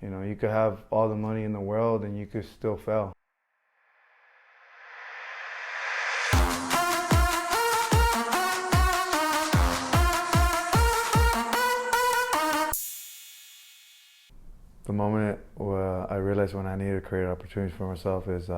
You know, you could have all the money in the world and you could still fail. The moment where I realized when I needed to create opportunities for myself is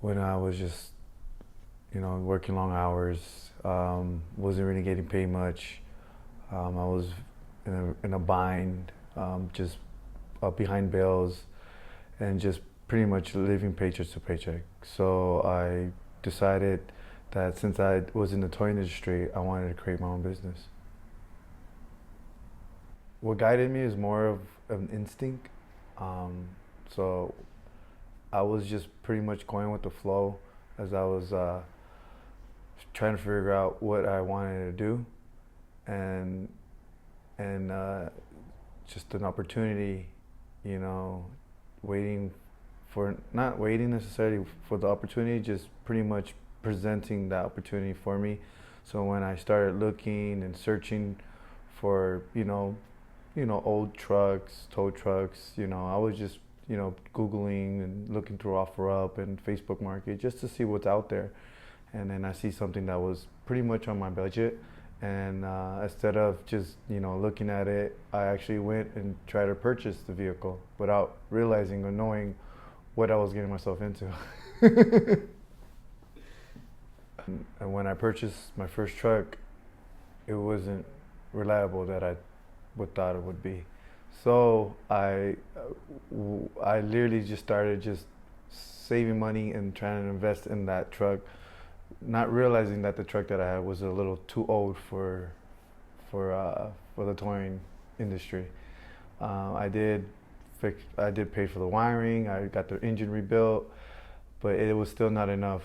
when I was just, working long hours, wasn't really getting paid much. I was in a bind, just behind bills, and just pretty much living paycheck to paycheck. So I decided that since I was in the toy industry, I wanted to create my own business. What guided me is more of an instinct. Um, so I was just pretty much going with the flow as I was trying to figure out what I wanted to do, and and just an opportunity, you know, waiting for not waiting necessarily for the opportunity, just pretty much presenting that opportunity for me. So when I started looking and searching for old trucks, tow trucks, I was just googling and looking through OfferUp and Facebook Market just to see what's out there, and then I see something that was pretty much on my budget. And instead of just looking at it, I actually went and tried to purchase the vehicle without realizing or knowing what I was getting myself into. And when I purchased my first truck, it wasn't reliable that I would thought it would be. So I literally just started just saving money and trying to invest in that truck, not realizing that the truck that I had was a little too old for the towing industry. I did pay for the wiring. I got the engine rebuilt, but it was still not enough.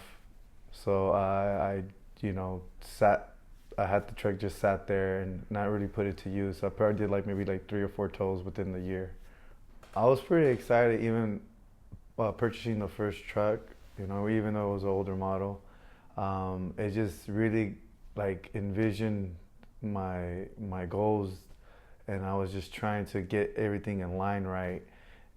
So I sat. I had the truck just sat there and not really put it to use. I probably did maybe 3 or 4 tows within the year. I was pretty excited even purchasing the first truck. Even though it was an older model. It just really envisioned my goals, and I was just trying to get everything in line right.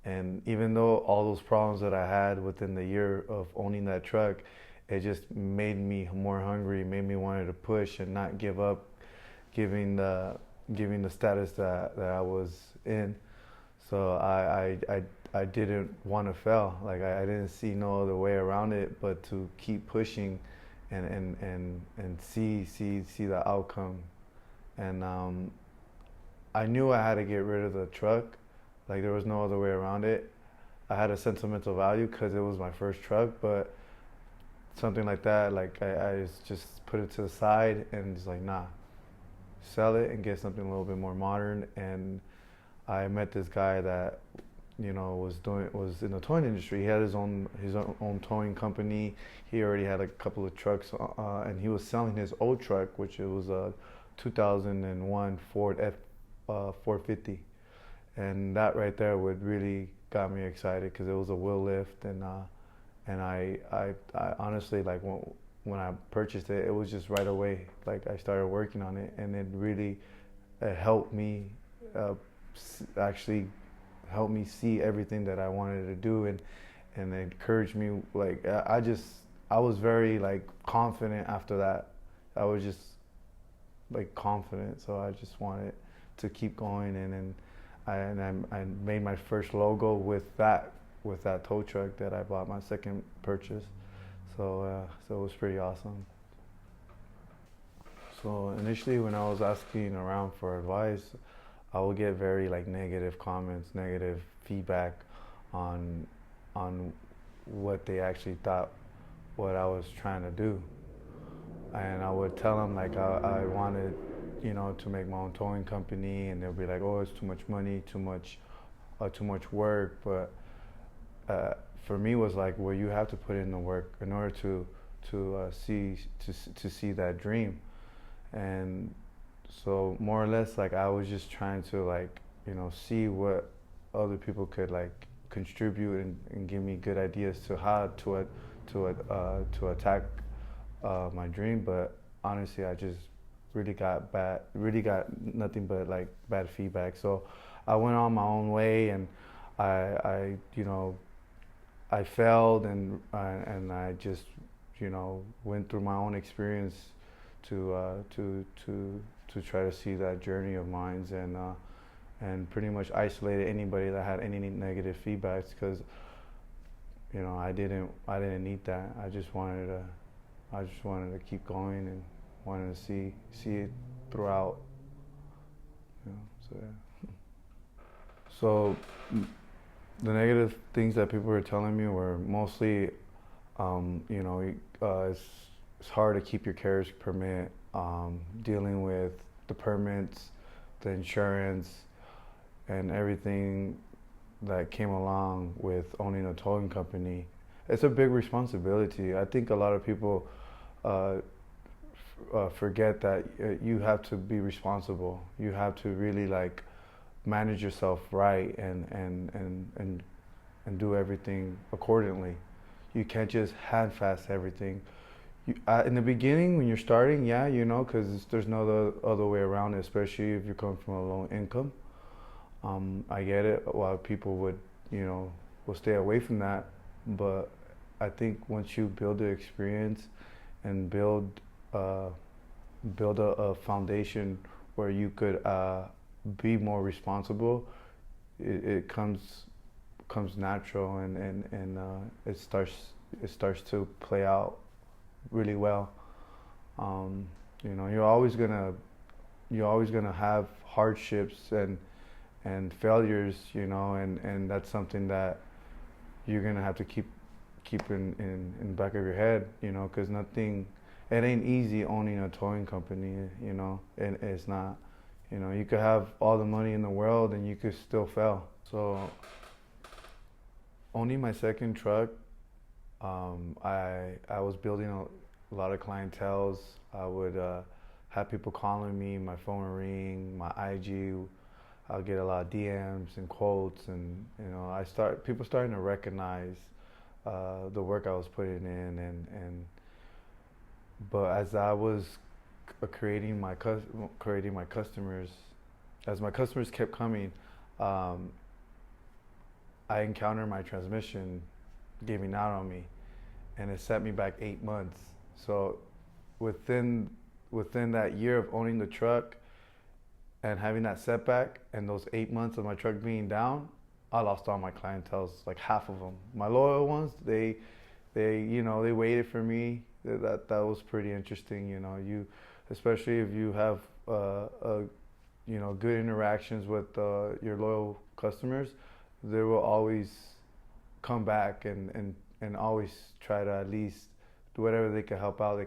And even though all those problems that I had within the year of owning that truck, it just made me more hungry, made me wanted to push and not give up, giving the status that I was in. So I didn't want to fail. I didn't see no other way around it but to keep pushing and see the outcome. And I knew I had to get rid of the truck. There was no other way around it. I had a sentimental value because it was my first truck, but something like that, I just put it to the side and just nah, sell it and get something a little bit more modern. And I met this guy that was in the towing industry. He had his own towing company. He already had a couple of trucks, and he was selling his old truck, which it was a 2001 Ford F 450, and that right there would really got me excited because it was a wheel lift. And I honestly, when I purchased it, it was just right away. I started working on it, and it really helped me actually helped me see everything that I wanted to do, and encouraged me. I was very confident after that. I was just confident, so I just wanted to keep going, and I made my first logo with that tow truck that I bought my second purchase. So it was pretty awesome. So initially, when I was asking around for advice, I would get very negative comments, negative feedback on what they actually thought what I was trying to do. And I would tell them I wanted to make my own towing company, and they'll be like, oh, it's too much money, too much work. But for me, it was well, you have to put in the work in order to see that dream. And so more or less, I was just trying to see what other people could contribute and give me good ideas to how to attack my dream. But honestly, I just really got nothing but bad feedback. So I went on my own way, and I you know, I failed, and I just, went through my own experience to try to see that journey of mine, and pretty much isolated anybody that had any negative feedbacks, because I didn't need that. I just wanted to keep going, and wanted to see it throughout. So yeah. So the negative things that people were telling me were mostly, it's hard to keep your carriage permit, dealing with the permits, the insurance, and everything that came along with owning a towing company. It's a big responsibility. I think a lot of people forget that you have to be responsible. You have to really like manage yourself right, and do everything accordingly. You can't just half-ass everything. In the beginning, when you're starting, yeah, because there's no other way around it, especially if you're coming from a low income. I get it. A lot of people will stay away from that, but I think once you build the experience and build a foundation where you could be more responsible, it comes natural, and it starts to play out really well. You're always gonna have hardships and failures, and that's something that you're gonna have to keep in the back of your head, because it ain't easy owning a towing company, and it's not. You could have all the money in the world and you could still fail. So owning my second truck, I was building a lot of clienteles. I would have people calling me, my phone would ring, my IG. I'll get a lot of DMs and quotes, and people starting to recognize the work I was putting in, but as I was creating my customers, as my customers kept coming, I encountered my transmission giving out on me, and it set me back 8 months. So within that year of owning the truck and having that setback, and those 8 months of my truck being down, I lost all my clientele, like half of them. My loyal ones, they waited for me. That was pretty interesting. Especially if you have good interactions with your loyal customers, they will always come back and always try to at least do whatever they can help out.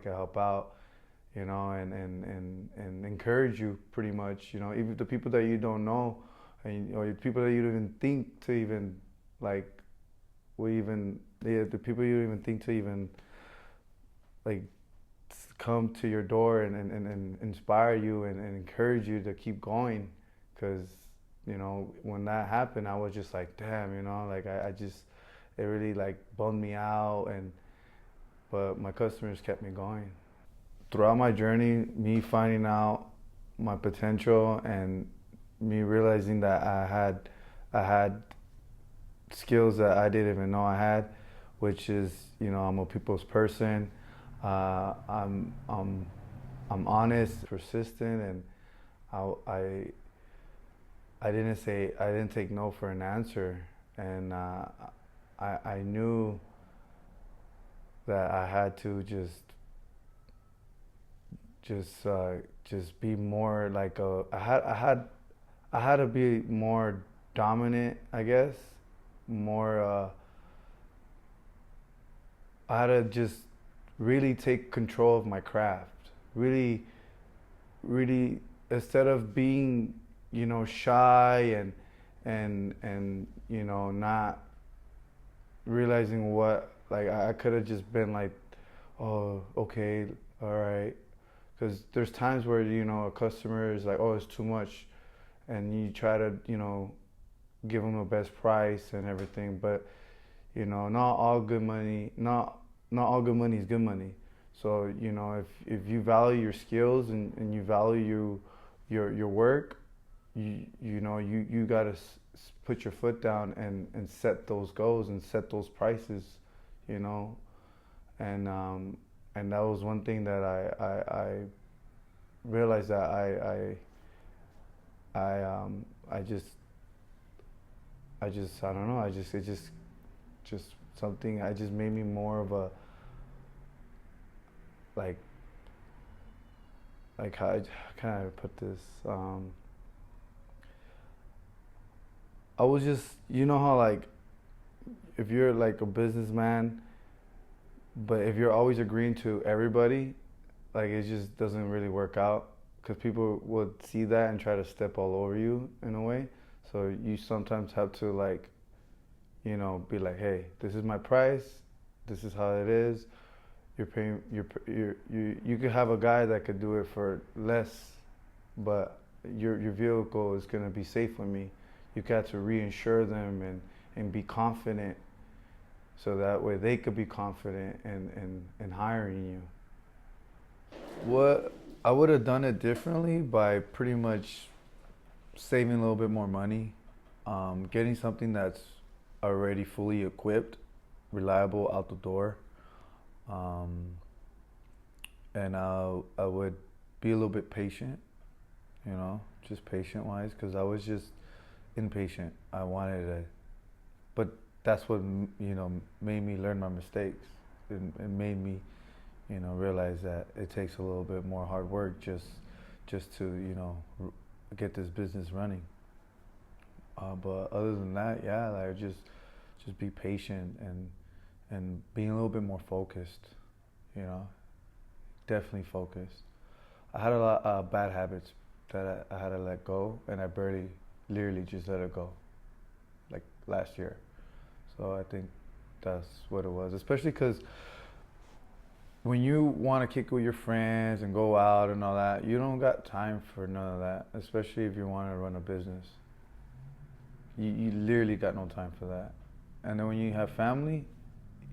And encourage you pretty much. Even the people that you don't know, or people that you don't even think to even like, the people you don't even think to even like come to your door and inspire you and encourage you to keep going, because when that happened, I was just like, damn, like it really like bummed me out, but my customers kept me going. Throughout my journey, me finding out my potential and me realizing that I had skills that I didn't even know I had, which is, I'm a people's person. I'm honest, persistent, and I didn't take no for an answer, and I knew that I had to just be more like I had to be more dominant, I guess. More I had to just really take control of my craft. Really, really, instead of being, shy and not realizing what, like, I could have just been like, oh, okay, all right. Because there's times where, a customer is like, oh, it's too much. And you try to, give them the best price and everything. But, not all good money is good money. So, if you value your skills and you value your work, you gotta put your foot down and set those goals and set those prices, you know, and and that was one thing that I realized that I just I don't know, it just something, I just made me more of a like how can I put this, I was just, you know how like if you're like a businessman, but if you're always agreeing to everybody, like it just doesn't really work out because people would see that and try to step all over you in a way. So you sometimes have to like, be like, hey, this is my price, this is how it is. You're paying, you could have a guy that could do it for less, but your vehicle is gonna be safe with me. You got to reinsure them and be confident, so that way they could be confident in hiring you. What I would have done it differently by pretty much saving a little bit more money, getting something that's already fully equipped, reliable out the door, um, and I would be a little bit patient, just patient wise, because I was just impatient. I wanted to, but that's what made me learn my mistakes. It made me, realize that it takes a little bit more hard work just to get this business running. But other than that, yeah, like just be patient and being a little bit more focused. Definitely focused. I had a lot of bad habits that I had to let go, and I literally just let it go, like last year. So I think that's what it was, especially because when you want to kick with your friends and go out and all that, you don't got time for none of that, especially if you want to run a business. You literally got no time for that. And then when you have family,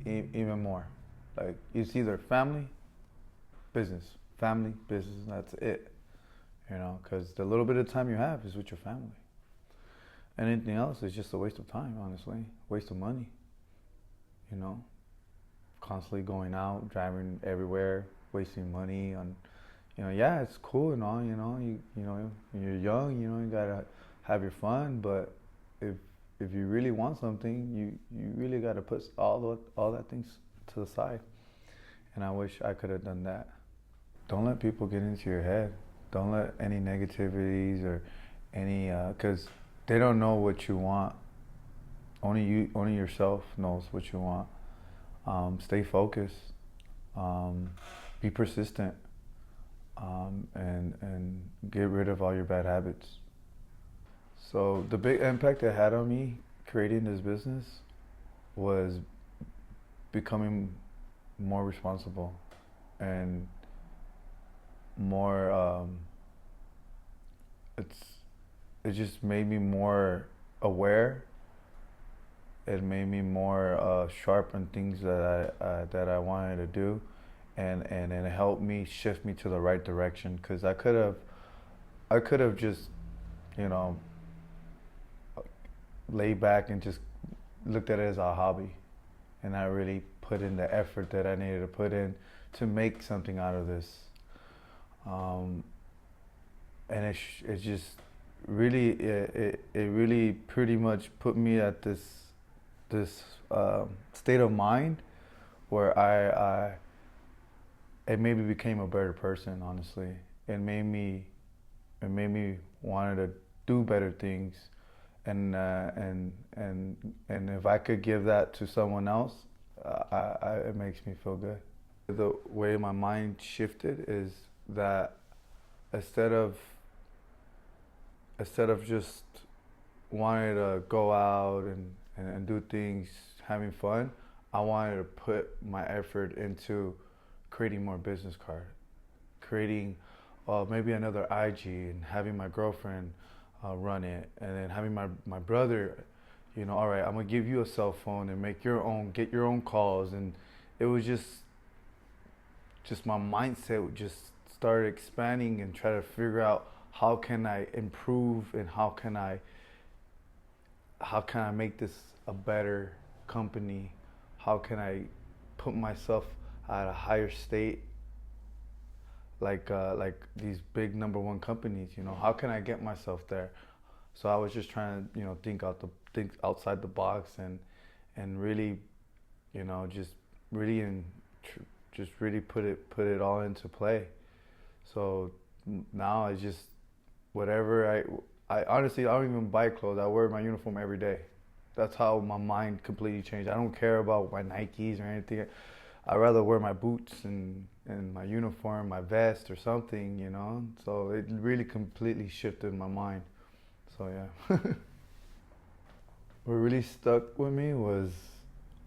even more. Like, it's either family, business, family, business, and that's it. Because the little bit of time you have is with your family. And anything else is just a waste of time, honestly. Waste of money. Constantly going out, driving everywhere, wasting money on, yeah, it's cool and all, when you're young, you gotta have your fun, but if you really want something, you really gotta put all that things to the side. And I wish I could have done that. Don't let people get into your head. Don't let any negativities or any, because they don't know what you want. Only yourself knows what you want. Stay focused. Be persistent. And get rid of all your bad habits. So the big impact it had on me creating this business was becoming more responsible and more. It just made me more aware. It made me more sharp on things that I wanted to do, and it helped me shift me to the right direction. Because I could have just, laid back and just looked at it as a hobby, and not really put in the effort that I needed to put in to make something out of this. And it just really it really pretty much put me at this state of mind where it made me became a better person. Honestly, it made me wanted to do better things, and if I could give that to someone else, it makes me feel good. The way my mind shifted is that instead of just wanting to go out and do things, having fun, I wanted to put my effort into creating more business cards, creating maybe another IG, and having my girlfriend run it, and then having my brother, all right, I'm gonna give you a cell phone and get your own calls. And it was just my mindset would just start expanding and try to figure out how can I improve and how can I make this a better company? How can I put myself at a higher state like these big number one companies, you know? How can I get myself there? So I was just trying to, think outside the box and really, just really just really put it all into play. So now I just whatever I honestly I don't even buy clothes. I wear my uniform every day. That's how my mind completely changed. I don't care about my Nikes or anything. I'd rather wear my boots and my uniform, my vest or something, you know? So it really completely shifted my mind. So yeah. What really stuck with me was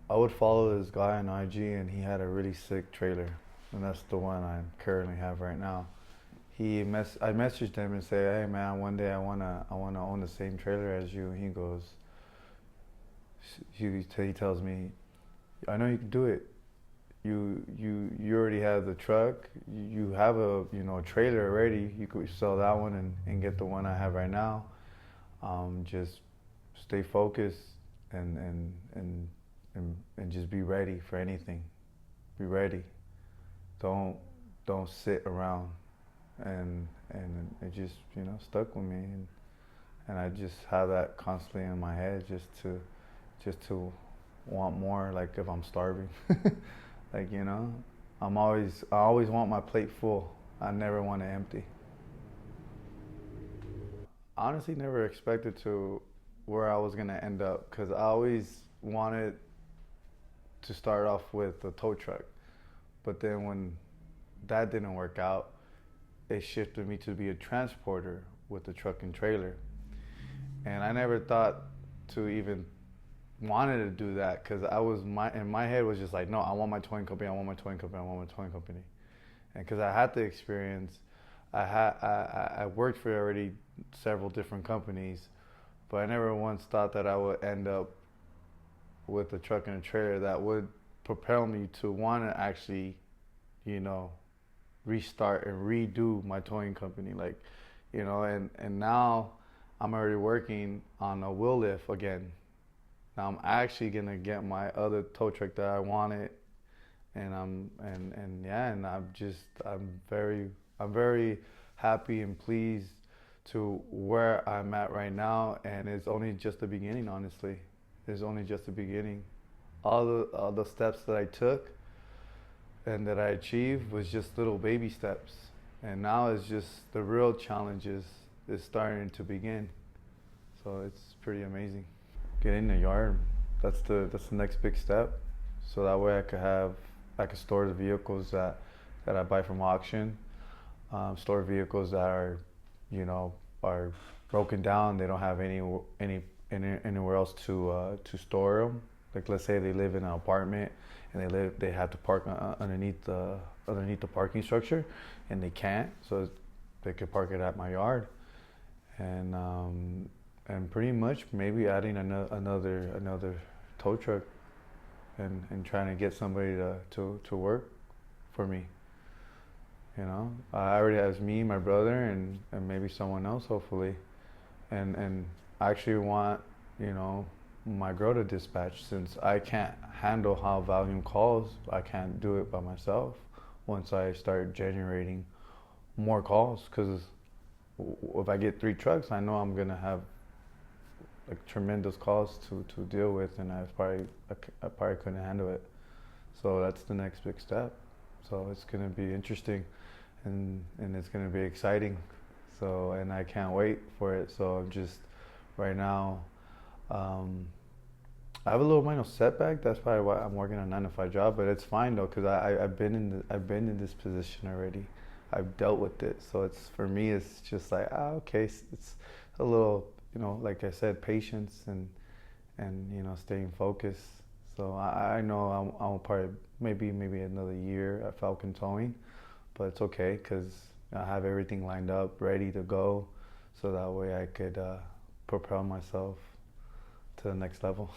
I would follow this guy on IG and he had a really sick trailer. And that's the one I currently have right now. I messaged him and say, hey man, one day I wanna own the same trailer as you. And he goes, he tells me, I know you can do it. You already have the truck. You have a trailer already. You could sell that one and get the one I have right now. Just stay focused and just be ready for anything. Be ready. Don't sit around. And it just stuck with me and I just have that constantly in my head just to want more, like if I'm starving. Like, I always want my plate full. I never want it empty. Honestly, never expected to where I was gonna end up because I always wanted to start off with a tow truck. But then when that didn't work out, it shifted me to be a transporter with a truck and trailer. And I never thought to even wanted to do that because in my head was just like, no, I want my towing company, I want my towing company, I want my towing company. And because I had the experience, I worked for already several different companies, but I never once thought that I would end up with a truck and a trailer that would propel me to want to actually, restart and redo my towing company, and now I'm already working on a wheel lift again. Now I'm actually gonna get my other tow truck that I wanted, and I'm very happy and pleased to where I'm at right now, and it's only just the beginning. Honestly, it's only just the beginning. All the steps that I took and that I achieved was just little baby steps, and now it's just the real challenges is starting to begin. So it's pretty amazing. Get in the yard. That's the next big step. So that way I could store the vehicles that I buy from auction. Store vehicles that are broken down. They don't have anywhere else to store them. Like let's say they live in an apartment and they have to park underneath the parking structure, and they can't, so they could park it at my yard, and pretty much maybe adding another tow truck and trying to get somebody to work for me. I already have me, my brother, and maybe someone else hopefully, and I actually want my girl to dispatch since I can't handle high volume calls. I can't do it by myself once I start generating more calls, because if I get 3 trucks, I know I'm gonna have like tremendous calls to deal with, and I probably couldn't handle it. So that's the next big step. So it's gonna be interesting, and it's gonna be exciting. So, and I can't wait for it. So I'm just right now. I have a little minor setback. That's probably why I'm working a 9 to 5 job, but it's fine though, because I've been in this position already. I've dealt with it, so it's for me. It's just like okay, it's a little like I said, patience and staying focused. So I know I'll probably maybe another year at Falcon Towing, but it's okay because I have everything lined up, ready to go, so that way I could propel myself to the next level.